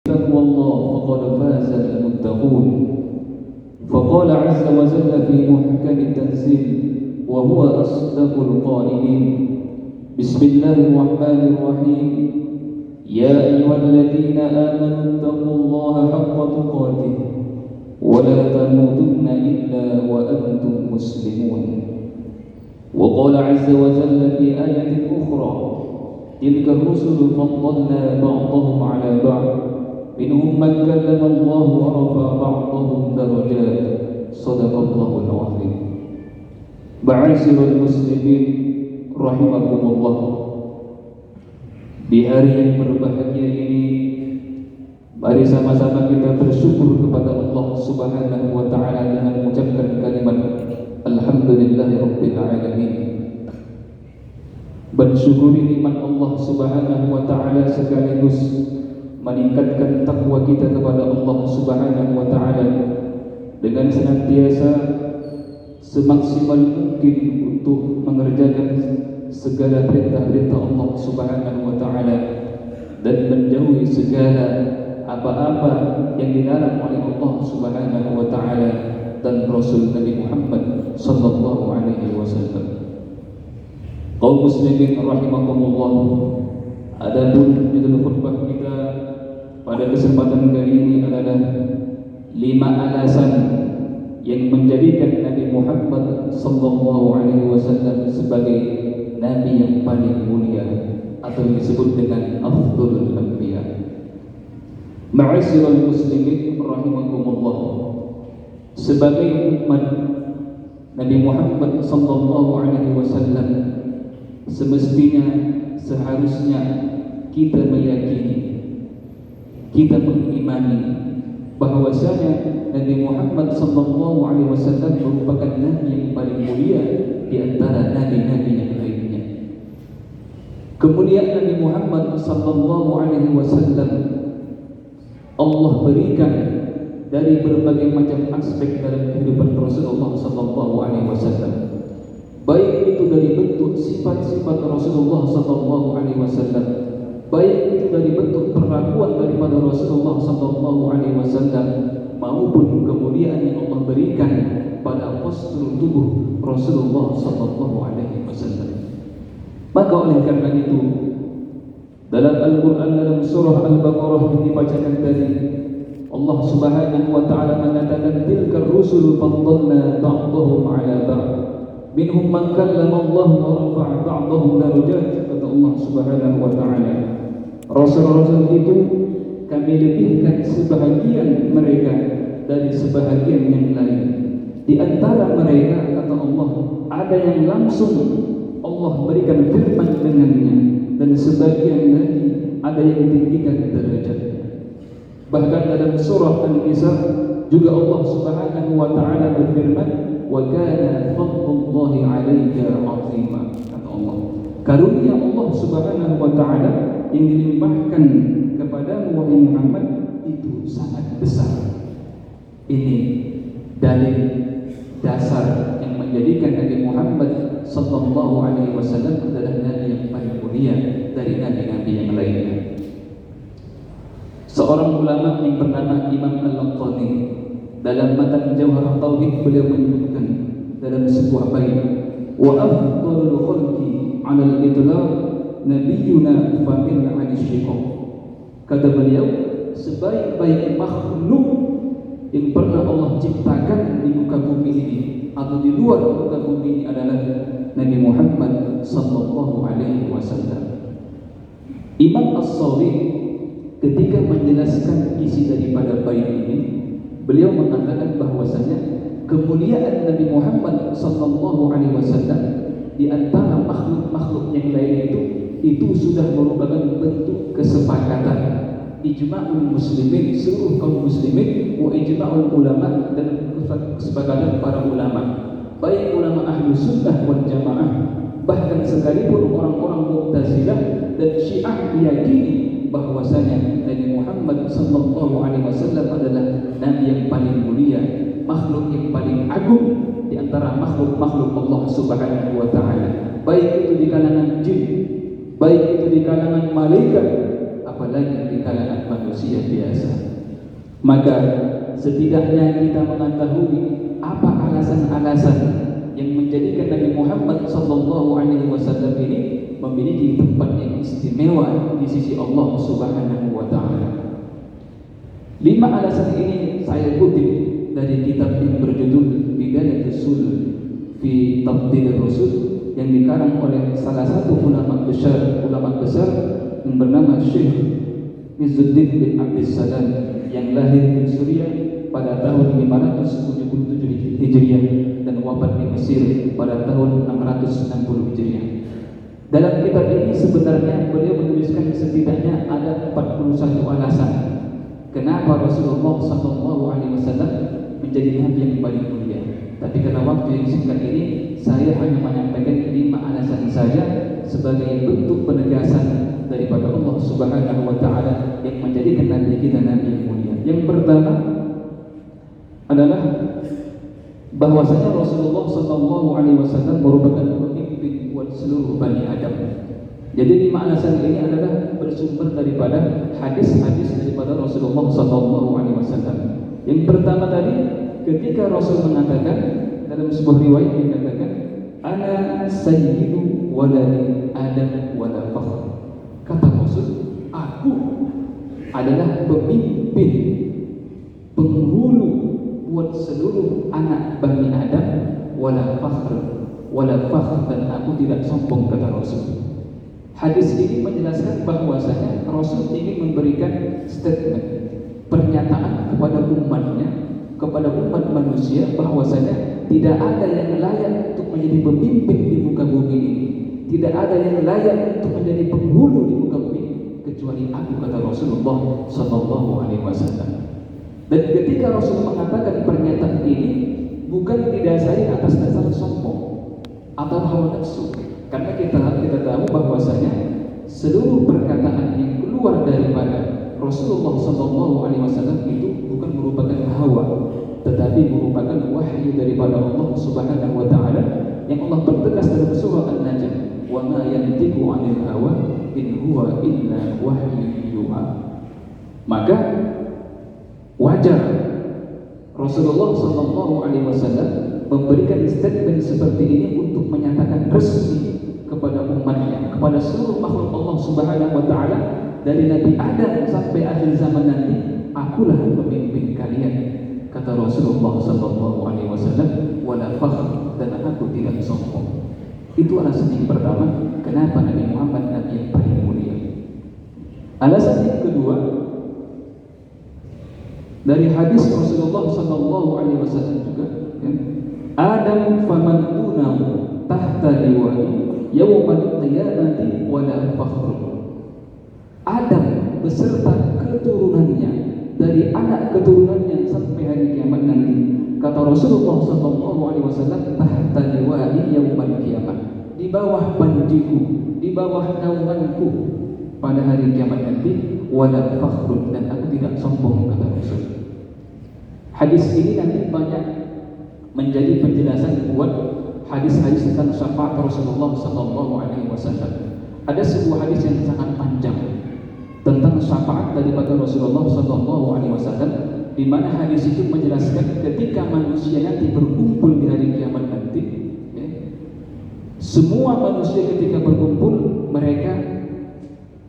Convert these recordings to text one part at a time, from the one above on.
تقوى الله فقد فاز المتقون. فقال عز وجل في محكم التنزيل وهو أصدق القائلين: بسم الله الرحمن الرحيم. يا أيها الذين آمنوا اتقوا الله حق تقاته ولا تموتن إلا وأنتم مسلمون. وقال عز وجل في آية أخرى: تلك الرسل فضلنا بعضهم على بعض منهم من كلم الله ورفع بعضهم درجات. صدق الله العظيم. Ma'asyiral muslimin rahimakumullah. Di hari yang berbahagia ini, mari sama-sama kita bersyukur kepada Allah Subhanahu wa taala dengan mengucapkan kalimat alhamdulillahirabbil alamin. Bersyukuri nikmat Allah Subhanahu wa taala sekaligus meningkatkan takwa kita kepada Allah Subhanahu wa taala dengan senantiasa semaksimal mungkin untuk mengerjakan segala perintah-perintah Allah Subhanahu wa taala dan menjauhi segala apa-apa yang dilarang oleh Allah Subhanahu wa taala dan Rasul Nabi Muhammad sallallahu alaihi wasallam. Kaum muslimin rahimakumullah, adapun judul khutbah kita pada kesempatan kali ini adalah 5 alasan yang menjadikan Nabi Muhammad sallallahu alaihi wasallam sebagai nabi yang paling mulia atau disebut dengan afdhalul anbiya. Ma'asyiral muslimin rahimakumullah, sebagai umat Nabi Muhammad sallallahu alaihi wasallam semestinya seharusnya kita meyakini, kita mengimani bahwasanya Nabi Muhammad sallallahu alaihi wasallam merupakan nabi yang paling mulia di antara nabi-nabi yang lainnya. Kemudian Nabi Muhammad sallallahu alaihi wasallam Allah berikan dari berbagai macam aspek dalam kehidupan Rasulullah sallallahu alaihi wasallam. Baik itu dari bentuk sifat-sifat Rasulullah sallallahu alaihi wasallam, baik itu dari bentuk perlakuan daripada Rasulullah sallallahu alaihi wasallam, maupun kemuliaan yang Allah berikan pada postur tubuh Rasulullah sallallahu alaihi wasallam. Maka oleh karena itu, dalam Al-Quran dalam surah Al-Baqarah yang dibacakan tadi, Allah Subhanahu wa taala mengatakan tilkar rusul faddalna ba'dahum 'ala ba'd minhum man kallama Allah wa rafa'a ba'dahum darajat. Kata Allah Subhanahu wa taala, rasul-rasul itu kami lebihkan sebahagian mereka dari sebahagian yang lain. Di antara mereka, kata Allah, ada yang langsung Allah berikan firman dengannya, dan sebagian lagi ada yang ditinggikan derajatnya. Bahkan dalam surah An-Nisa juga Allah Subhanahu wa taala berfirman, wa kana fadlullahi 'alaika 'azima. Kata Allah, karunia Allah Subhanahu wa taala yang dilimpahkan kepadamu wahai Muhammad itu sangat besar. Ini dalil dasar yang menjadikan Nabi Muhammad sallallahu alaihi wasallam adalah nabi yang paling mulia dari nabi-nabi yang lainnya. Seorang ulama yang bernama Imam Al-Laqani dalam matan Jawhar Tauhid beliau menyebutkan dalam sebuah bait, wa afdalul khalqi 'ala al-itlaq nabiyyuna famil 'ani syiqaq. Kata beliau, sebaik-baik makhluk yang pernah Allah ciptakan di muka bumi ini atau di luar muka bumi ini adalah Nabi Muhammad sallallahu alaihi wasallam. Imam As-Sawri ketika menjelaskan isi daripada bait ini, beliau mengatakan bahwasanya kemuliaan Nabi Muhammad sallallahu alaihi wasallam di antara makhluk-makhluk yang lain itu sudah merupakan bentuk kesepakatan ijma'ul muslimin, seluruh kaum muslimin, wa ijma'ul ulama, dan kesepakatan para ulama, baik ulama ahlu sunnah wal jamaah, bahkan sekalipun orang-orang Mu'tazilah dan Syiah meyakini bahwasanya Nabi Muhammad sallallahu alaihi wasallam adalah nabi yang paling mulia, makhluk yang paling agung di antara makhluk-makhluk Allah Subhanahu wa taala, baik itu di kalangan jin, baik itu di kalangan malaikat, apalagi di kalangan manusia biasa. Maka setidaknya kita mengetahui apa alasan-alasan yang menjadikan Nabi Muhammad SAW ini memiliki tempat yang istimewa di sisi Allah Subhanahu wa Ta'ala. 5 alasan ini saya kutip dari kitab yang berjudul Bidayatus Sul fi Tafdhil Rasul yang dikarang oleh salah satu ulama besar yang bernama Syekh Izzuddin bin Abdussalam yang lahir di Suriah pada tahun 577 Hijriah dan wafat di Mesir pada tahun 660 Hijriah. Dalam kitab ini sebenarnya beliau menuliskan setidaknya ada 41 alasan kenapa Rasulullah SAW menjadi nabi yang paling mulia. Tapi karena waktu yang singkat ini, saya hanya menyampaikan 5 alasan saja sebagai bentuk penegasan daripada Allah Subhanahu wa Ta'ala yang menjadikan nabi kita nabi yang mulia. Yang pertama adalah bahwasanya Rasulullah SAW merupakan pemimpin buat seluruh Bani Adam. Jadi 5 alasan ini adalah bersumber daripada hadis-hadis daripada Rasulullah SAW. Yang pertama tadi, ketika Rasul mengatakan dalam sebuah riwayat dikatakan, "Ana sayyidu waladi Adam wala fakhr." Kata Rasul, aku adalah pemimpin penghulu buat seluruh anak Bani Adam wala fakhr dan aku tidak sombong, kata Rasul. Hadis ini menjelaskan bahwasanya Rasul ingin memberikan statement, pernyataan kepada umatnya, kepada umat manusia bahwasanya tidak ada yang layak untuk menjadi pemimpin di muka bumi ini, tidak ada yang layak untuk menjadi penghulu di muka bumi ini kecuali aku, kata Rasulullah SAW. Dan ketika Rasul mengatakan pernyataan ini bukan didasari atas dasar sombong atau hawa nafsu, karena kita tahu bahwasanya seluruh perkataan yang keluar daripada Rasulullah SAW itu bukan merupakan hawa, tetapi merupakan wahyu daripada Allah Subhanahu wa Ta'ala yang Allah pertegas dalam surah An-Najm, "Wa ma yantiqu 'anil hawa in huwa illa wahyu yuha." Maka wajar Rasulullah SAW memberikan statement seperti ini untuk menyatakan resmi kepada umatnya, kepada seluruh makhluk Allah Subhanahu wa Ta'ala, dari Nabi Adam sampai akhir zaman nanti, akulah pemimpin kalian, kata Rasulullah SAW, wala fakhr, dan aku tidak sombong. Itu alasan yang pertama kenapa Nabi Muhammad nabi yang paling mulia. Alasan yang kedua, dari hadis Rasulullah SAW juga, ya, Adam faman dunahu tahta liwa'i yawmal qiyamati wala fakhr. Adam beserta keturunannya, dari anak keturunannya sampai hari kiamat nanti, kata Rasulullah SAW, tahta liwa'i yawmal kiamat, di bawah bandiku, di bawah naunganku pada hari kiamat nanti, wala fakhr, dan aku tidak sombong, kata Rasul. Hadis ini nanti banyak menjadi penjelasan buat hadis-hadis tentang syafaat Rasulullah SAW. Ada sebuah hadis yang sangat panjang tentang syafaat daripada Rasulullah SAW, di mana hadis itu menjelaskan ketika manusia nanti berkumpul di hari kiamat nanti, ya, semua manusia ketika berkumpul mereka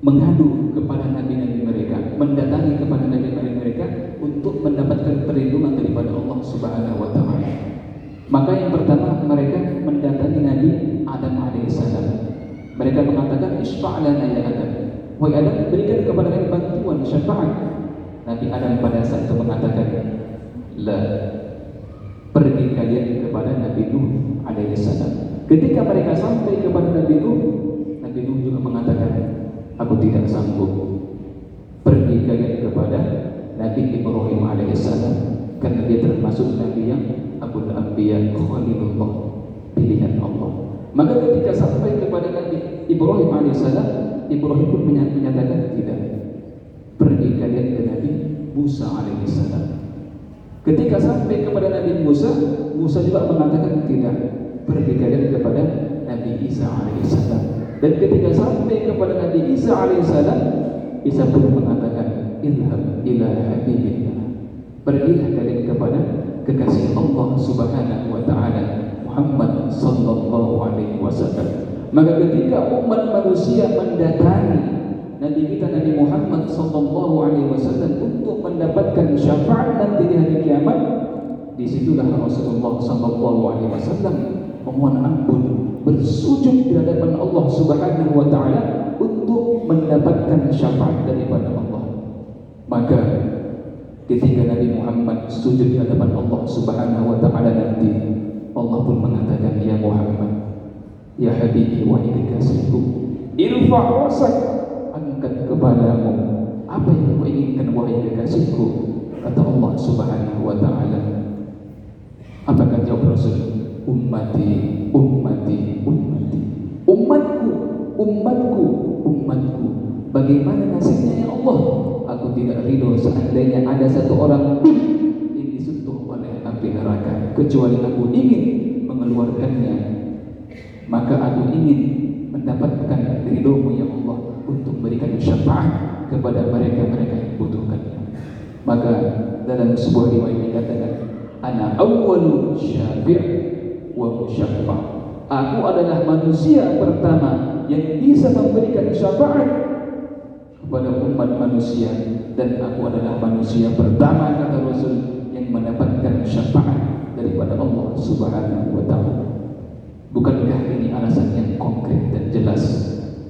mengadu kepada nabi-nabi mereka, mendatangi kepada nabi-nabi mereka untuk mendapatkan perlindungan daripada Allah Subhanahu wa Ta'ala. Maka yang pertama mereka mendatangi Nabi Adam alaihissalam. Mereka mengatakan, "Isfa'lana ya Adam." Wahai Adam, berikan kepada kami bantuan, syafaat. Nabi Adam pada saat itu mengatakan, "La, pergi kalian kepada Nabi Nuh alaihissalam." Ketika mereka sampai kepada Nabi Nuh juga mengatakan, "Aku tidak sanggup." Pergi kalian kepada Nabi Ibrahim alaihissalam, karena dia termasuk Nabi yang Abul Anbiya, Khalilullah, pilihan Allah. Maka ketika sampai kepada Nabi Ibrahim alaihissalam, Ibrahim pun menyatakan tidak. Pergi kalian ke Nabi Musa alaihissalam. Ketika sampai kepada Nabi Musa juga mengatakan tidak. Pergi kalian kepada Nabi Isa alaihissalam. Dan ketika sampai kepada Nabi Isa alaihissalam, Isa pun mengatakan, "Idhhab ila habibillah." Pergilah kalian kepada kekasih Allah Subhanahu wa taala, Muhammad sallallahu alaihi wasallam. Maka ketika umat manusia mendatangi Nabi kita Nabi Muhammad sallallahu alaihi wasallam untuk mendapatkan syafaat nanti di hari kiamat, disitulah Rasulullah sallallahu alaihi wasallam memohon ampun, bersujud di hadapan Allah Subhanahu wa taala untuk mendapatkan syafaat daripada Allah. Maka ketika Nabi Muhammad sujud di hadapan Allah Subhanahu wa taala nanti, Allah pun mengatakan, "Ya Muhammad, ya Habibi, wahai kekasihku, irfa' rasak, angkat kepadamu. Apa yang kau inginkan wahai kekasihku?" Kata Allah Subhanahu wa taala. Apakah jawab Rasul? Ummati, ummati, ummati. Umatku, umatku, umatku. Bagaimana nasibnya ya Allah? Aku tidak ridho seandainya ada satu orang yang disentuh oleh api neraka, kecuali aku ingin mengeluarkannya. Maka aku ingin mendapatkan ridho-Mu ya Allah untuk memberikan syafaat kepada mereka-mereka yang membutuhkannya. Maka dalam sebuah riwayat dikatakan, "Ana awwalu syafi' wa musyaffa'." Aku adalah manusia pertama yang bisa memberikan syafaat kepada umat manusia, dan aku adalah manusia pertama, kata Rasul, yang mendapatkan syafaat daripada Allah Subhanahu wa taala. Bukankah ini alasan yang konkret dan jelas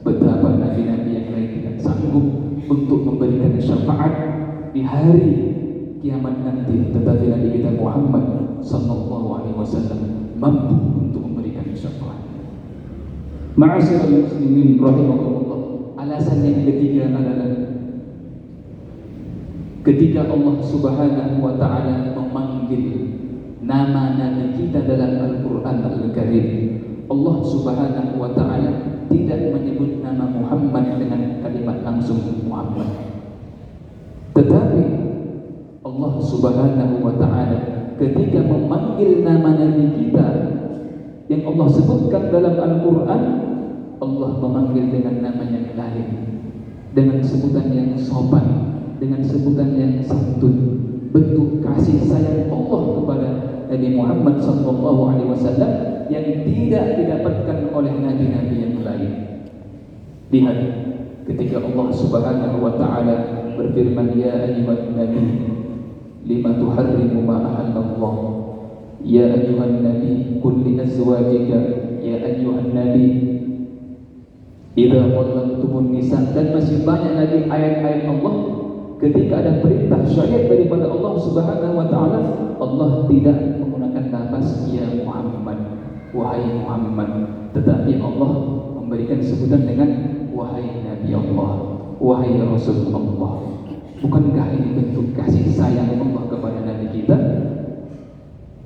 betapa nabi-nabi yang lain tidak sanggup untuk memberikan syafaat di hari kiamat nanti, tetapi Nabi kita Muhammad sallallahu alaihi wasallam mampu untuk memberikan syafaat. Ma'asyiral muslimin rahimakumullah. Alasan yang ketiga adalah ketika Allah Subhanahu wa taala memanggil nama nabi kita dalam Al-Qur'an Al-Karim, Allah Subhanahu wa taala tidak menyebut nama Muhammad dengan kalimat langsung Muhammad. Tetapi Allah Subhanahu wa taala ketika memanggil nama nabi kita yang Allah sebutkan dalam Al-Qur'an, Allah memanggil dengan nama yang lain, dengan sebutan yang sopan, dengan sebutan yang santun, bentuk kasih sayang Allah kepada Nabi Muhammad sallallahu alaihi wasallam yang tidak didapatkan oleh nabi-nabi yang lain. Lihat ketika Allah Subhanahu wa taala berfirman, "Ya ayyuhan nabi, lima tuharrimu ma ahallallah. Ya ayyuhan nabi, qul li azwajika, ya ayyuhan nabi, idza talaqtumun nisa." Dan masih banyak lagi ayat-ayat Allah ketika ada perintah syariat daripada Allah Subhanahu wa taala, Allah tidak menggunakan lafaz ya Muhammad, wahai Muhammad, tetapi Allah memberikan sebutan dengan wahai Nabi Allah, wahai Rasul Allah. Bukankah ini bentuk kasih sayang Allah kepada Nabi kita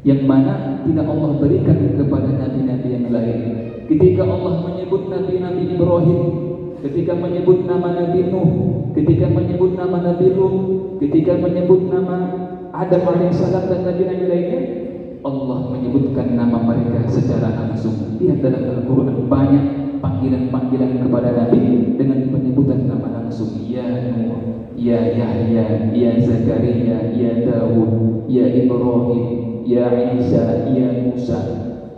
yang mana tidak Allah berikan kepada nabi-nabi yang lain? Ketika Allah menyebut Nabi Ibrahim, ketika menyebut nama Nabi Nuh, ketika menyebut nama Nabi Lut, ketika menyebut nama Adam alaihissalam dan nabi-nabi lainnya, Allah menyebutkan nama mereka secara langsung. Lihat dalam Al-Quran banyak panggilan-panggilan kepada Nabi dengan penyebutan nama langsung. Ya Nuh, ya Yahya, ya Zakaria, ya Dawud, ya Ibrahim, ya Isa, ya Musa.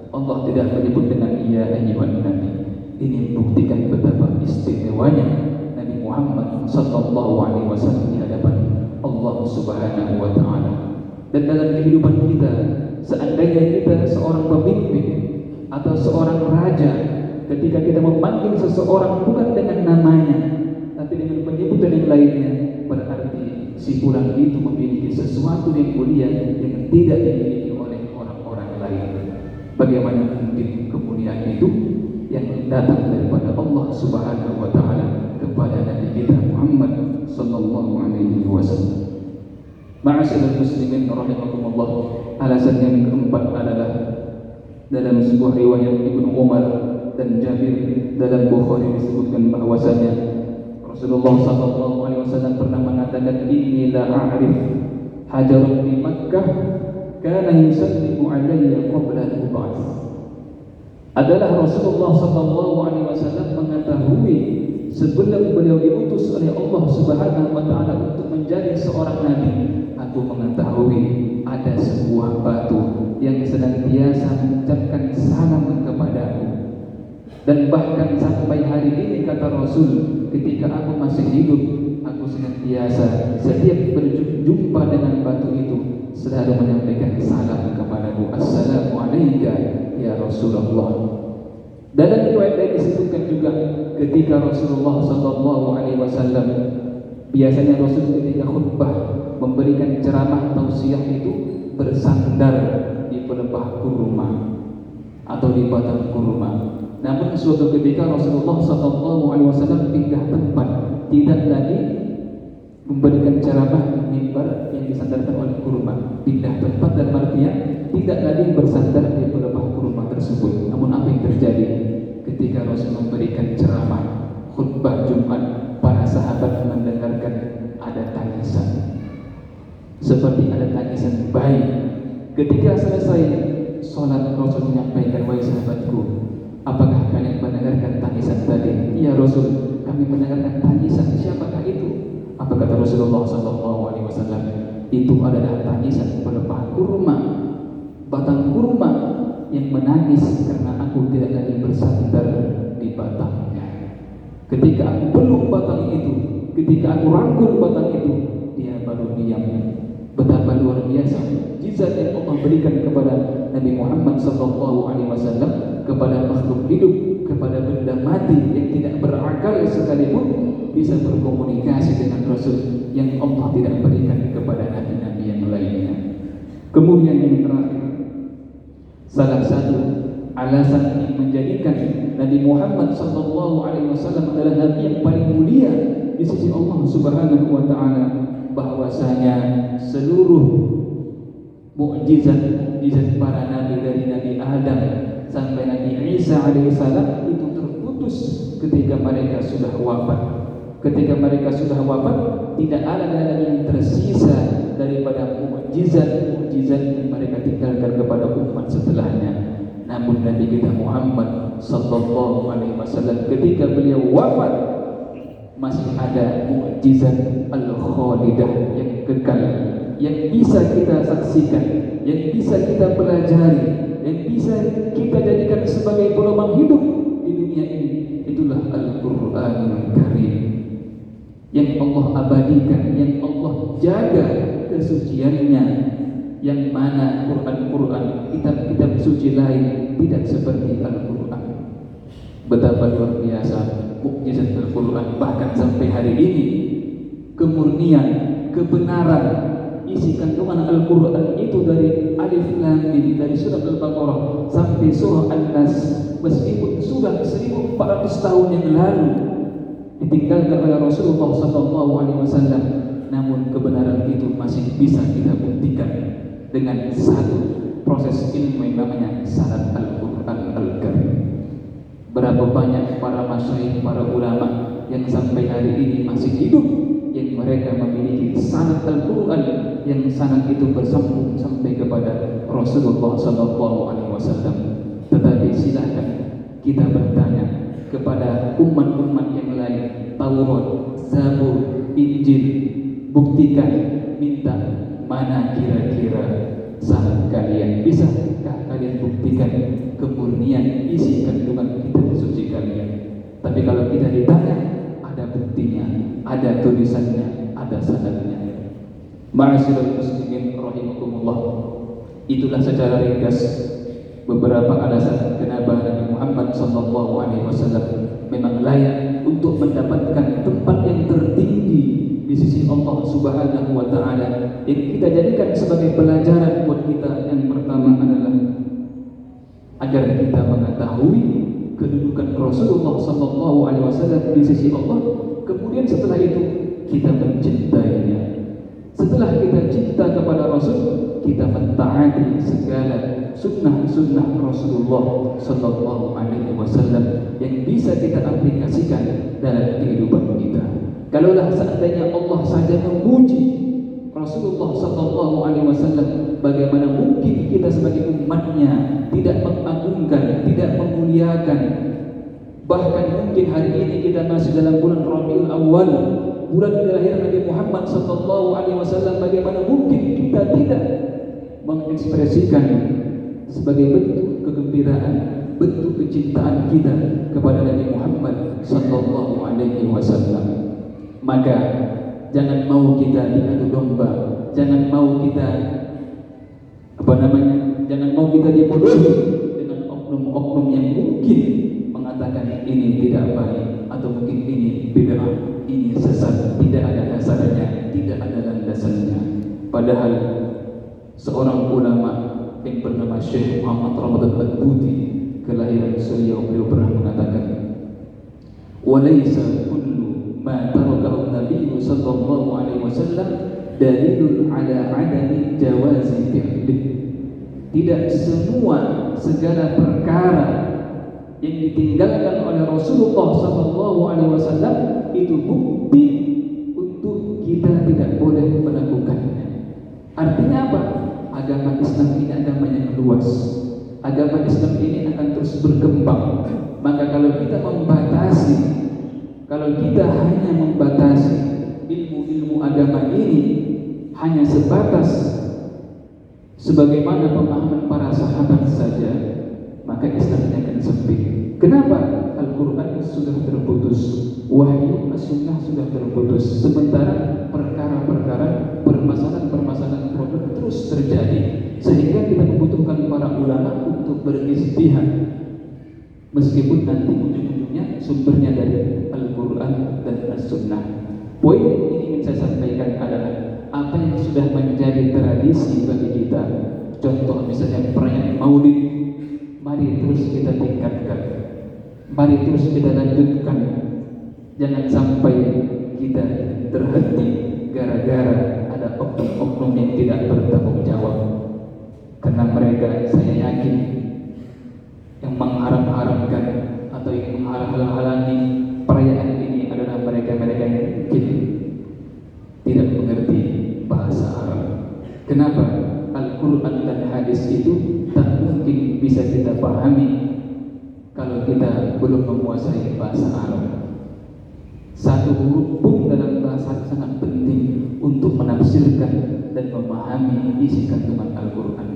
Allah tidak menyebut dengan ya ayyuhan nabi. Ini membuktikan betapa istimewanya Nabi Muhammad sallallahu alaihi wasallam di hadapan Allah Subhanahu wa taala. Dan dalam kehidupan kita, seandainya kita seorang pemimpin atau seorang raja, ketika kita memanggil seseorang bukan dengan namanya tapi dengan penyebutan yang lainnya, berarti si orang itu memiliki sesuatu yang mulia yang tidak dimiliki oleh orang-orang lain. Bagaimana mungkin kemuliaan itu yang datang daripada Allah Subhanahu wa taala kepada Nabi kita Muhammad sallallahu alaihi wasallam. Ma'asyiral muslimin rahimakumullah. Alasan yang keempat adalah dalam sebuah riwayat Ibnu Umar dan Jabir dalam Bukhari disebutkan bahwasanya Rasulullah sallallahu alaihi wasallam pernah mengatakan, "Inni la a'rif hajaran di Makkah kana yusallimu alayya qabla al-ba'ts." Adalah Rasulullah sallallahu alaihi wasallam mengetahui sebelum beliau diutus oleh Allah Subhanahu wa taala untuk menjadi seorang nabi, aku mengetahui ada sebuah batu yang senantiasa mengucapkan salam kepadaku. Dan bahkan sampai hari ini kata Rasul, ketika aku masih hidup, aku senantiasa setiap berjumpa dengan batu itu selalu menyampaikan salam kepadaku, assalamu alayka ya Rasulullah. Dalam riwayat lain disebutkan juga ketika Rasulullah SAW biasanya Rasul ketika khutbah memberikan ceramah tausiah itu bersandar di pelepah kurma atau di batang kurma. Namun suatu ketika Rasulullah SAW pindah tempat, tidak lagi memberikan ceramah di mimbar yang disandarkan oleh kurma, pindah tempat dan artinya tidak lagi bersandar di pelepah kurma tersebut. Namun apa yang terjadi ketika Rasul memberikan ceramah khutbah Jumat, para sahabat mendengarkan ada tangisan, seperti ada tangisan bayi. Ketika selesai sholat, Rasul menyampaikan, wahai sahabatku, apakah kalian mendengarkan tangisan tadi? Ya Rasul, kami mendengarkan tangisan. Siapakah itu? Apa kata Rasulullah SAW? Itu adalah tangisan pelepah kurma, batang kurma yang menangis karena aku tidak lagi bersandar di batangnya. Ketika aku peluk batang itu, ketika aku rangkul batang itu, dia baru diam. Betapa luar biasa mukjizat yang Allah berikan kepada Nabi Muhammad SAW, kepada makhluk hidup, kepada benda mati yang tidak berakal sekalipun bisa berkomunikasi dengan Rasul yang Allah tidak berikan kepada nabi-nabi yang lainnya. Kemudian yang terakhir, salah satu alasan yang menjadikan Nabi Muhammad SAW adalah nabi yang paling mulia di sisi Allah Subhanahu wa taala, bahwasanya seluruh mukjizat para nabi dari Nabi Adam sampai Nabi Isa alaihissalam itu terputus ketika mereka sudah wafat. Ketika mereka sudah wafat, tidak ada lagi yang tersisa daripada mukjizat yang mereka tinggalkan kepada umat setelahnya. Namun Nabi kita Muhammad sallallahu alaihi wasallam ketika beliau wafat masih ada mukjizat al-khalidah yang kekal, yang bisa kita saksikan, yang bisa kita pelajari, yang bisa kita jadikan sebagai pedoman hidup di dunia ini. Itulah Al-Qur'anul Karim yang Allah abadikan, yang Allah jaga kesuciannya, yang mana Quran, kitab-kitab suci lain tidak seperti Al-Quran. Betapa luar biasa mukjizat Al-Quran, bahkan sampai hari ini kemurnian, kebenaran isi kandungan Al-Quran itu dari Alif Lam Mim, dari surat Al-Baqarah sampai surah An-Nas, meskipun sudah 1400 tahun yang lalu ditinggalkan oleh Rasulullah SAW, namun kebenaran itu masih bisa kita buktikan dengan satu proses ilmu yang namanya sanad Al-Quran Al-Karim. Berapa banyak para masyayikh, para ulama yang sampai hari ini masih hidup, yang mereka memiliki sanad Al-Quran, yang sanad itu bersambung sampai kepada Rasulullah SAW. Tetapi silahkan kita bertanya kepada umat-umat yang lain, Taurat, Zabur, Injil, buktikan, minta, mana kira-kira sanad kalian? Bisakah kalian buktikan kemurnian isi kandungan kitab suci kalian? Tapi kalau kita ditanya, ada buktinya, ada tulisannya, ada sanadnya. Ma'asyiral muslimin rahimakumullah, itulah secara ringkas beberapa alasan kenapa Nabi Muhammad SAW memang layak untuk mendapatkan tempat yang tertinggi di sisi Allah Subhanahu wa taala, yang kita jadikan sebagai pelajaran buat kita. Yang pertama adalah agar kita mengetahui kedudukan Rasulullah SAW di sisi Allah. Kemudian setelah itu kita mencintainya. Setelah kita cinta kepada Rasul, kita mentaati segala sunnah-sunnah Rasulullah SAW yang bisa kita aplikasikan dalam kehidupan kita. Kalaulah seandainya Allah saja memuji Rasulullah SAW, bagaimana mungkin kita sebagai umatnya tidak mengagungkan, tidak memuliakan Bahkan mungkin hari ini kita masih dalam bulan Rabiul Awal, bulan kelahiran Nabi Muhammad sallallahu alaihi wasallam. Bagaimana mungkin kita tidak mengekspresikan sebagai bentuk kegembiraan, bentuk kecintaan kita kepada Nabi Muhammad sallallahu alaihi wasallam. Maka jangan mau kita diadu domba, jangan mau kita jangan mau kita dibodohi dengan oknum-oknum yang mungkin mengatakan ini tidak baik, atau mungkin ini bid'ah, ini sesat, tidak ada dasarnya, tidak ada landasannya. Padahal seorang ulama yang bernama Syekh Muhammad Ramadan Al-Buti, kelahiran beliau pernah mengatakan, "Walaysa kullu ma tarakahu Nabi sallallahu alaihi wasallam dalilun ala adami jawazi fi'lih." Tidak semua segala perkara yang ditinggalkan oleh Rasulullah sallallahu alaihi wasallam itu bukti untuk kita tidak boleh melakukannya. Artinya apa? Agama Islam ini agama yang luas. Agama Islam ini akan terus berkembang. Maka kalau kita hanya membatasi ilmu-ilmu agama ini hanya sebatas sebagaimana pemahaman para sahabat saja, maka Islam ini akan sempit. Kenapa? Al-Quran sudah terputus, wahyu as-sunnah sudah terputus, sementara perkara-perkara, permasalahan-permasalahan problem terus terjadi, sehingga kita membutuhkan para ulama untuk berijtihad, meskipun nanti ujung-ujungnya sumbernya dari Al-Quran dan as-sunnah. Poin yang ingin saya sampaikan adalah apa yang sudah menjadi tradisi bagi kita. Contoh misalnya perayaan Maulid, mari terus kita tingkatkan, mari terus kita lanjutkan. Jangan sampai kita terhenti gara-gara ada oknum-oknum yang tidak bertanggung jawab. Karena mereka, saya yakin, yang mengharam-haramkan atau yang menghalang-halangi perayaan ini adalah mereka-mereka yang mungkin tidak mengerti bahasa Arab. Kenapa? Al-Quran dan hadis itu tak mungkin bisa kita pahami kalau kita belum menguasai bahasa Arab. Satu huruf pun dalam bahasa Arab sangat penting untuk menafsirkan dan memahami isi kandungan Al-Quran.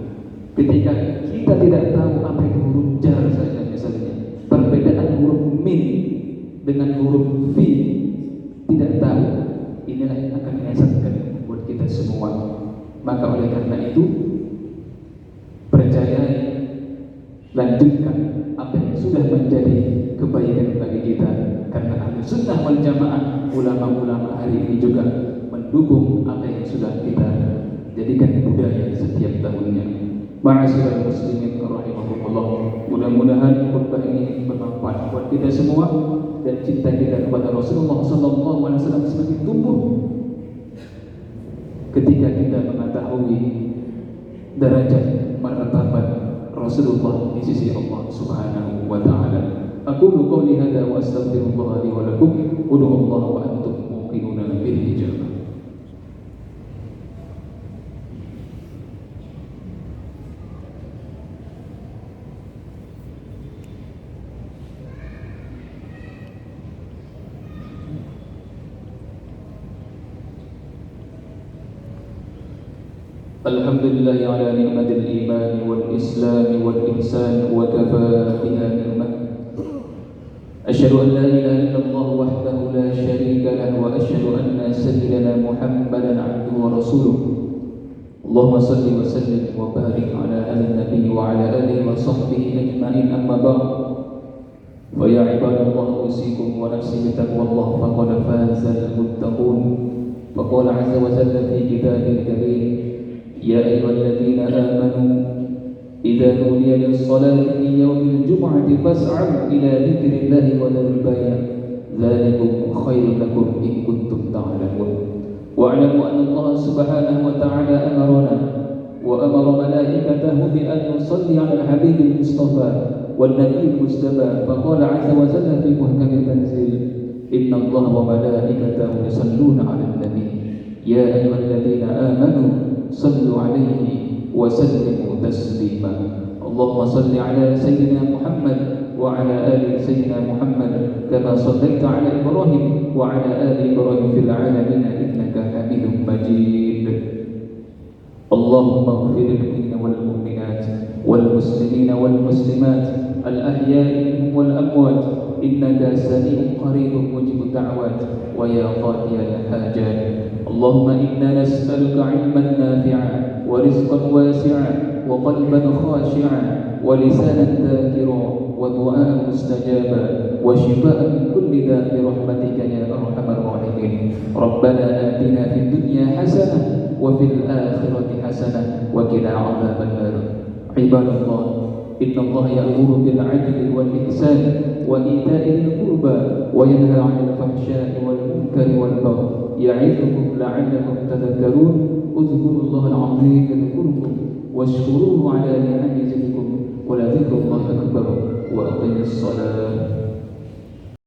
Ketika kita tidak tahu apa itu huruf jar saja misalnya, perbedaan huruf min dengan huruf fi tidak tahu, inilah yang akan menyesatkan buat kita semua. Maka oleh karena itu, percayai, lanjutkan apa yang sudah menjadi kebaikan bagi kita. Karena Ahlus Sunnah wal Jamaah, ulama-ulama hari ini juga mendukung apa yang sudah kita jadikan budaya setiap tahunnya. Ma'asyiral muslimin rahimakumullah. Mudah-mudahan khutbah ini bermanfaat buat kita semua dan cinta kita kepada Rasulullah sallallahu alaihi wasallam semakin tumbuh ketika kita mengetahui derajat martabat Rasulullah di sisi Allah Subhanahu wa taala. Aqulu qouli hadza wa astaghfirullah li wa lakum. Ud'ullaha wa antum muqinuna bil ijabah. Alhamdulillah ala ni'matil iman wal islam wal ihsan wa kafa biha ni'mah. Asyhadu an la ilaha illallah wahdahu la syarika lahu wa asyhadu anna sayyidana Muhammadan abduhu wa rasuluh. Allahumma salli wa sallim wa barik ala nabi wa ala alihi wa sahbihi ajma'in, amma ba'd. Fa ya ibadallah, usikum wa nafsi bi taqwallah faqad fazal muttaqun. Faqala 'azza wa jalla fi kitabil karim: يا أيها الذين آمنوا إذا نودي للصلاة من يوم الجمعة فاسعوا إلى ذكر الله وذروا البيع ذلكم خير لكم إن كنتم تعلمون واعلموا أن الله سبحانه وتعالى أمرنا وأمر ملائكته بأن نصلي على الحبيب المصطفى والنبي المجتبى، فقال عز وجل في محكم التنزيل: إن الله وملائكته يصلون على النبي يا أيها الذين آمنوا صلوا عليه وسلموا تسليما. اللهم صل على سيدنا محمد وعلى آل سيدنا محمد كما صليت على إبراهيم وعلى آل إبراهيم في العالمين إنك حميد مجيد. اللهم اغفر للمؤمنين والمؤمنات والمسلمين والمسلمات الأحياء منهم والأموات إنك سميع قريب مجيب الدعوات ويا قاضي الحاجات. اللهم إنا نسألك علما نافعا ورزقا واسعا وقلبا خاشعا ولسانا ذاكرا ودعاء مستجابا وشفاء من كل داء برحمتك يا أرحم الراحمين. ربنا آتنا في الدنيا حسنة وفي الآخرة حسنة وقنا عذاب النار. عباد الله، إن الله يأمر بالعدل والإحسان وإيتاء ذي القربى وينهى عن الفحشاء والمنكر والبغي يعظكم لعلكم تذكرون. اذكروا الله العظيم يذكركم واشكروه على نعمه يزدكم ولذكر الله أكبر وأقم الصلاة.